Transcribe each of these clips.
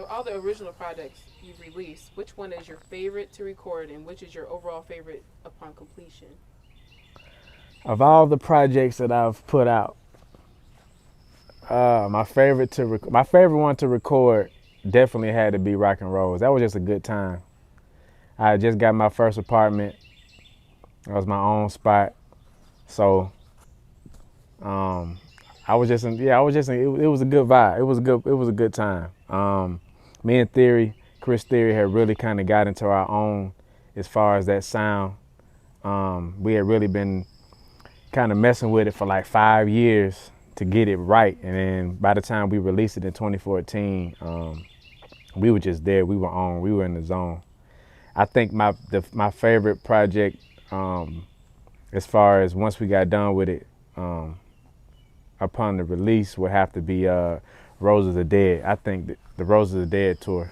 of all the original projects you've released, which one is your favorite to record and which is your overall favorite upon completion? Of all the projects that I've put out, my favorite one to record definitely had to be Rock and Rolls. That was just a good time. I had just got my first apartment. It was my own spot, so I was just in, yeah, I was just in, it was a good vibe. It was a good time. Me and Chris Theory had really kind of got into our own as far as that sound. We had really been kind of messing with it for like 5 years to get it right, and then by the time we released it in 2014, we were just there. We were on. We were in the zone. I think my favorite project, as far as once we got done with it, upon the release, would have to be Rose of the Dead. I think the Rose of the Dead tour.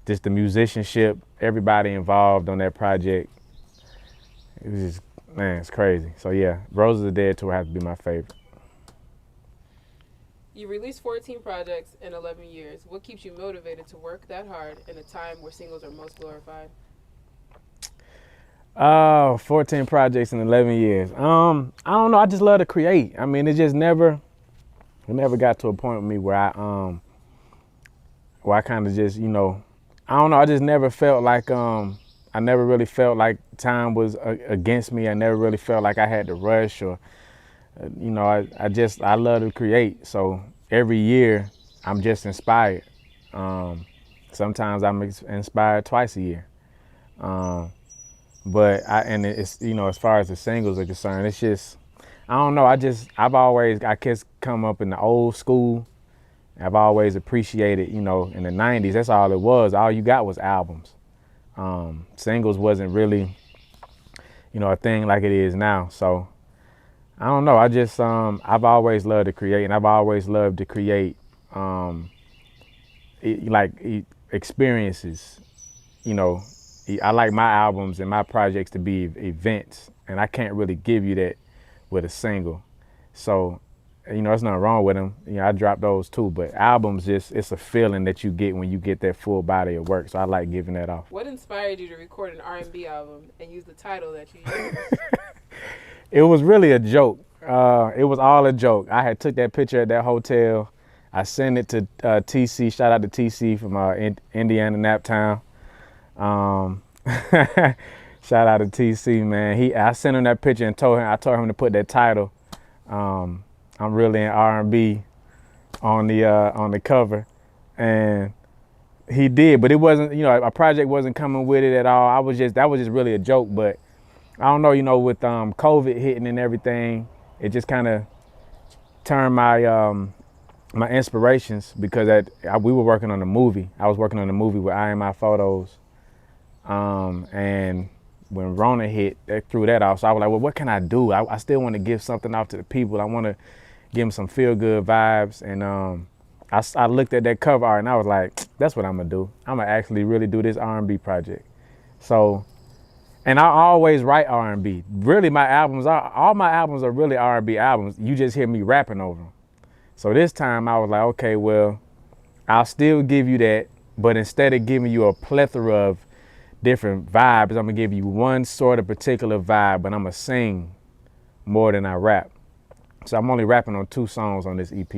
Just the musicianship, everybody involved on that project. It was just, man, it's crazy. So yeah, Rose of the Dead tour has to be my favorite. You released 14 projects in 11 years. What keeps you motivated to work that hard in a time where singles are most glorified? 14 projects in 11 years. I don't know. I just love to create. I mean, it never got to a point with me where I kind of just, I don't know. I just never felt like, I never really felt like time was against me. I never really felt like I had to rush or, I love to create. So every year I'm just inspired. Sometimes I'm inspired twice a year. But it's, as far as the singles are concerned, it's just, I don't know. I guess come up in the old school. I've always appreciated, in the 90s, that's all it was. All you got was albums. Singles wasn't really, a thing like it is now. So I don't know. I just, I've always loved to create, and I've always loved to create, experiences. I like my albums and my projects to be events, and I can't really give you that with a single. So, there's nothing wrong with them. I drop those too, but albums, it's a feeling that you get when you get that full body of work. So I like giving that off. What inspired you to record an R&B album and use the title that you used? It was really a joke. It was all a joke. I had took that picture at that hotel. I sent it to TC. Shout out to TC from Indiana, Naptown. Shout out to TC, man. I sent him that picture and I told him to put that title. I'm really in R&B on the cover, and he did, but it wasn't, a project wasn't coming with it at all. That was just really a joke. But I don't know, with COVID hitting and everything, it just kind of turned my inspirations, because we were working on a movie. I was working on a movie with IMI Photos, and when Rona hit, they threw that off. So I was like, well, what can I do? I still want to give something off to the people. I want to give them some feel-good vibes. And I looked at that cover art and I was like, that's what I'm going to do. I'm going to actually really do this R&B project. So, and I always write R&B. Really, all my albums are really R&B albums. You just hear me rapping over them. So this time I was like, okay, well, I'll still give you that, but instead of giving you a plethora of different vibes, I'm gonna give you one sort of particular vibe, but I'm gonna sing more than I rap. So I'm only rapping on 2 songs on this EP.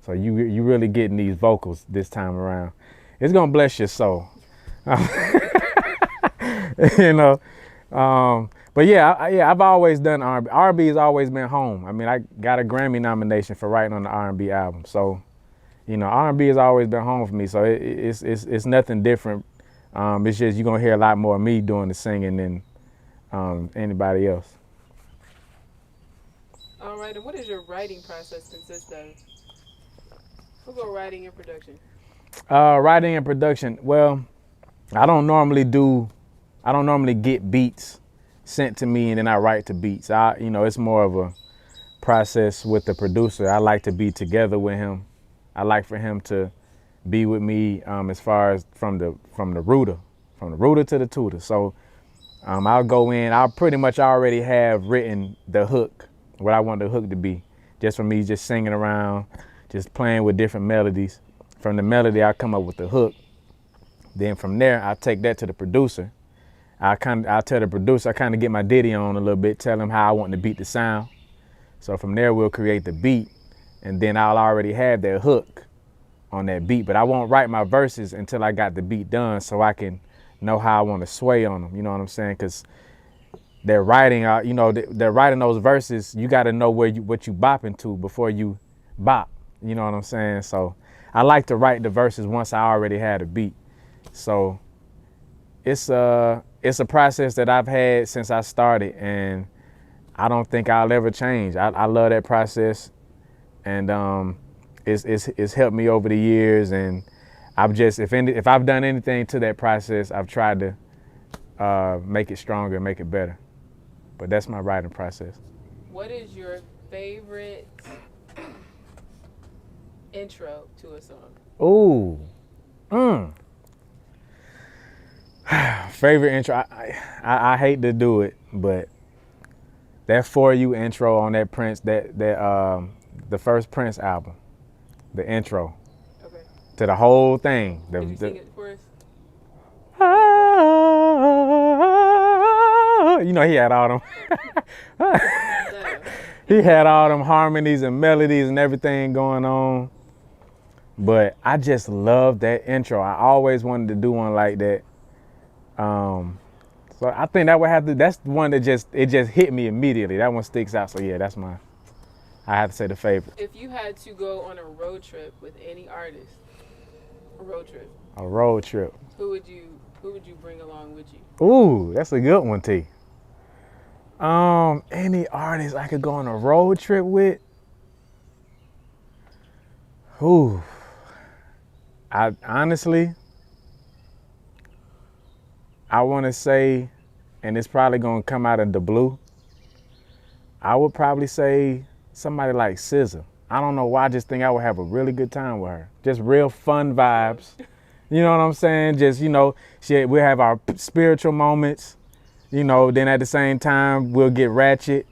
So you really getting these vocals this time around. It's gonna bless your soul. But I've always done R&B. R&B has always been home. I mean, I got a Grammy nomination for writing on the R&B album. So, R&B has always been home for me. So it's nothing different. It's just you're gonna hear a lot more of me doing the singing than anybody else. All right, and what does your writing process consist of? We'll go writing and production. Writing and production. Well, I don't normally get beats sent to me and then I write to beats. It's more of a process with the producer. I like to be together with him. I like for him to be with me as far as from the rooter to the tutor. So I'll go in. I'll pretty much already have written the hook, what I want the hook to be, just for me just singing around, just playing with different melodies. From the melody, I come up with the hook. Then from there, I take that to the producer. I tell the producer, I kind of get my ditty on a little bit, tell him how I want to beat the sound. So from there, we'll create the beat, and then I'll already have that hook on that beat. But I won't write my verses until I got the beat done, so I can know how I want to sway on them. You know what I'm saying? Because they're writing, they're writing those verses. You got to know what you bopping to before you bop. You know what I'm saying? So I like to write the verses once I already had a beat. So it's a process that I've had since I started, and I don't think I'll ever change. I love that process, and it's helped me over the years. And I've just if I've done anything to that process, I've tried to make it stronger, make it better. But that's my writing process. What is your favorite intro to a song? Ooh. Favorite intro. I hate to do it, but that For You intro on that Prince, the first Prince album, the intro. Okay. To the whole thing. Could you sing it for us? You know, he had all them. He had all them harmonies and melodies and everything going on. But I just love that intro. I always wanted to do one like that. So I think that would have to. That's the one that just hit me immediately. That one sticks out. So yeah, that's my. I have to say the favorite. If you had to go on a road trip with any artist, a road trip. A road trip. Who would you bring along with you? Ooh, that's a good one, T. Any artist I could go on a road trip with? Ooh. I honestly, I want to say, and it's probably going to come out of the blue, I would probably say somebody like SZA. I don't know why, I just think I would have a really good time with her. Just real fun vibes. You know what I'm saying? Just, we'll have our spiritual moments, then at the same time, we'll get ratchet,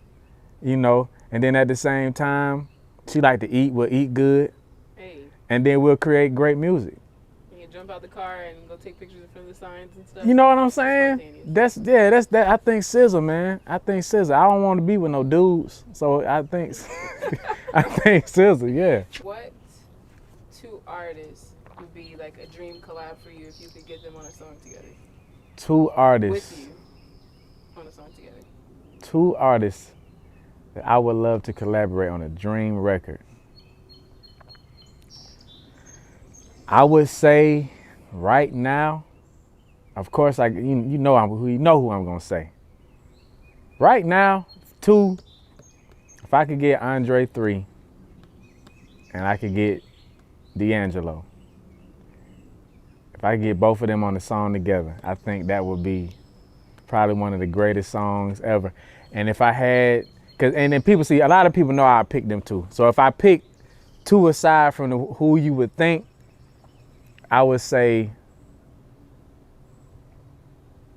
and then at the same time, she like to eat, we'll eat good. And then we'll create great music. You can jump out the car and go take pictures from the signs and stuff. You know what I'm saying? That's that. I think SZA, man. I think SZA. I don't want to be with no dudes, so I think SZA. Yeah. What two artists would be like a dream collab for you if you could get them on a song together? Two artists. With you on a song together. Two artists that I would love to collaborate on a dream record. I would say right now, of course, you know who I'm gonna say. Right now, two, if I could get Andre 3 and I could get D'Angelo, if I could get both of them on the song together, I think that would be probably one of the greatest songs ever. And if I had, and then people see, a lot of people know I picked them two. So if I pick two aside from who you would think, I would say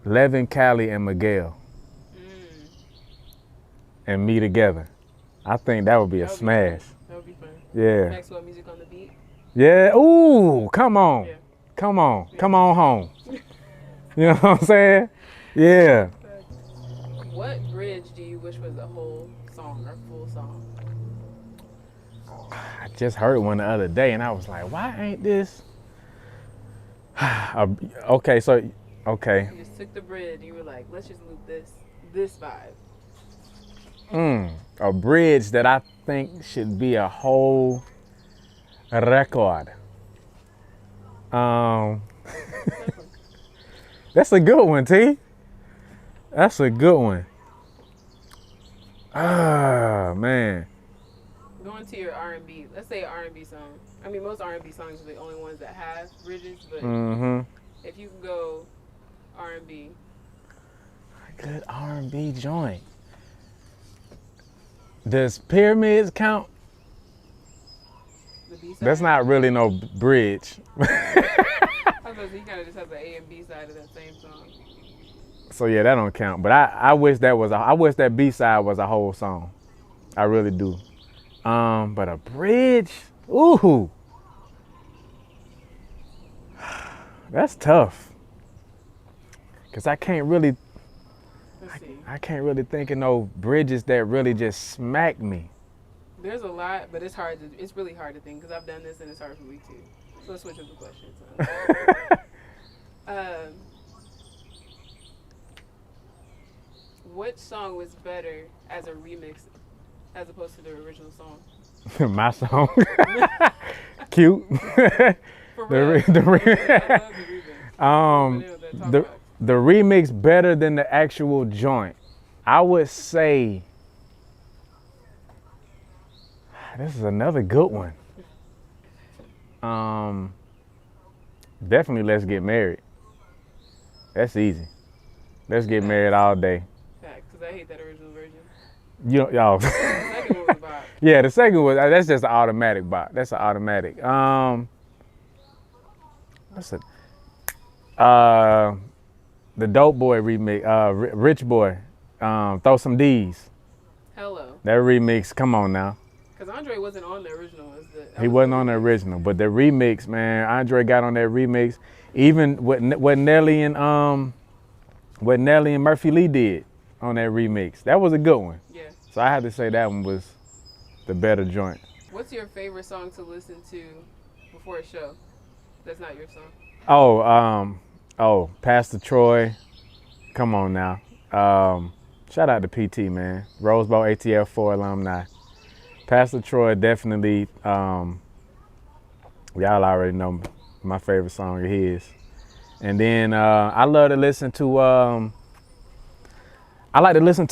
Levin, Cali, and Miguel. And me together. I think that would be a smash. That would be fun. Yeah. Maxwell music on the beat. Yeah. Ooh, come on. Yeah. Come on. Yeah. Come on home. You know what I'm saying? Yeah. What bridge do you wish was a whole song or full song? I just heard one the other day and I was like, why ain't this? Okay. You just took the bridge and you were like, let's just loop this vibe. A bridge that I think should be a whole record. That's a good one, T. That's a good one. Ah, man. Going to your R&B, let's say an R&B song. I mean, most R&B songs are the only ones that have bridges, but if you can go R&B. A good R&B joint. Does Pyramids count? The B-side? That's not really no bridge. I was supposed to, you kind of just have the A and B side of that same song. So yeah, that don't count. But I wish that B-side was a whole song. I really do. But a bridge, ooh. That's tough. Cause I can't really Let's see. think of no bridges that really just smack me. There's a lot, but it's really hard to think because I've done this and it's hard for me too. So let's switch up the questions. What song was better as a remix as opposed to the original song? My song. Cute. For real. I love the remix. The remix better than the actual joint. I would say this is another good one. Definitely Let's Get Married. That's easy. Let's Get Married all day. Because I hate that original version. Y'all. The second one was bop. Yeah, the second one, that's just an automatic bop. That's an automatic. What's it? The Dope Boy remix, Rich Boy, Throw Some D's. Hello. That remix, come on now. Because Andre wasn't on the original. He wasn't on the original, but the remix, man, Andre got on that remix. Even what Nelly and Murphy Lee did on that remix. That was a good one. Yeah. So I had to say that one was the better joint. What's your favorite song to listen to before a show? That's not your song. Oh, Pastor Troy. Come on now. Shout out to PT, man. Rose Bowl ATL4 alumni. Pastor Troy definitely, y'all already know my favorite song of his. And then I like to listen to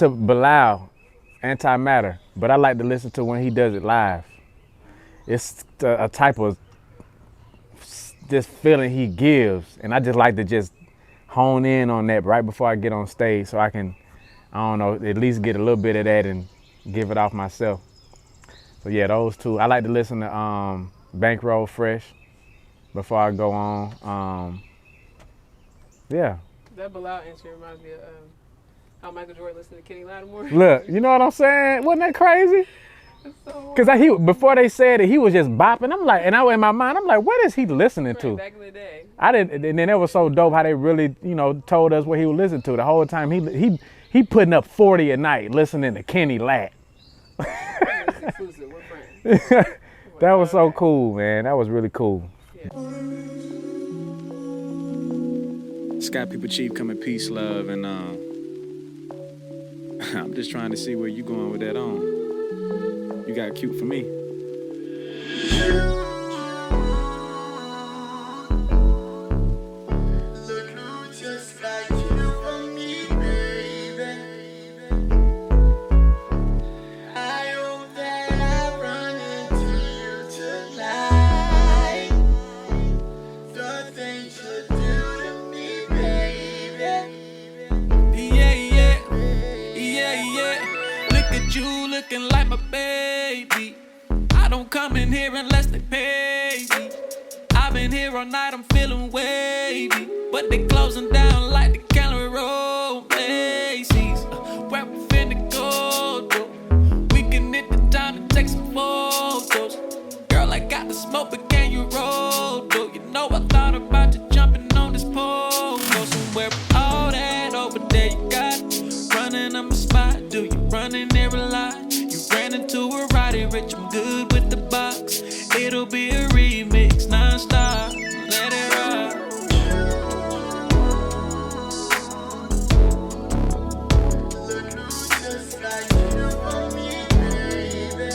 Bilal, Antimatter, but I like to listen to when he does it live. It's a type of this feeling he gives, and I just like to just hone in on that right before I get on stage so I can, at least get a little bit of that and give it off myself. So yeah, those two. I like to listen to Bankroll Fresh before I go on. Yeah. That Bilal entry reminds me of how Michael Jordan listened to Kenny Lattimore. Look, you know what I'm saying? Wasn't that crazy? Because before they said it, he was just bopping. I'm like, and in my mind, I'm like, what is he listening to? Back in the day. I didn't, and then it was so dope how they really, told us what he would listen to the whole time. He putting up 40 a night listening to Kenny Lat. Exclusive. We're friends. That was so cool, man. That was really cool. Yeah. Sky People Chief coming peace, love, and I'm just trying to see where you going with that on. You got cute for me. Looking like my baby. I don't come in here unless they pay me. I've been here all night, I'm feeling wavy, but they closing down like the Gallery Road Macy's. Where we finna go, though? We can hit the town to take some photos. Girl, I got the smoke, but can you roll, though? You know I thought about you jumping on this pole. Go somewhere with all that over there you got. Running on my spot, do you running there a lot? Ran into a Roddy Rich, I'm good with the box. It'll be a remix, non-stop, let it rock. Look who's just like you for me, baby.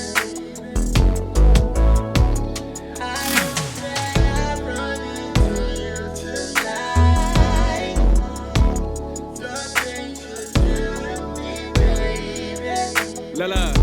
I know that I run into you tonight. The things you do to me, baby. La la.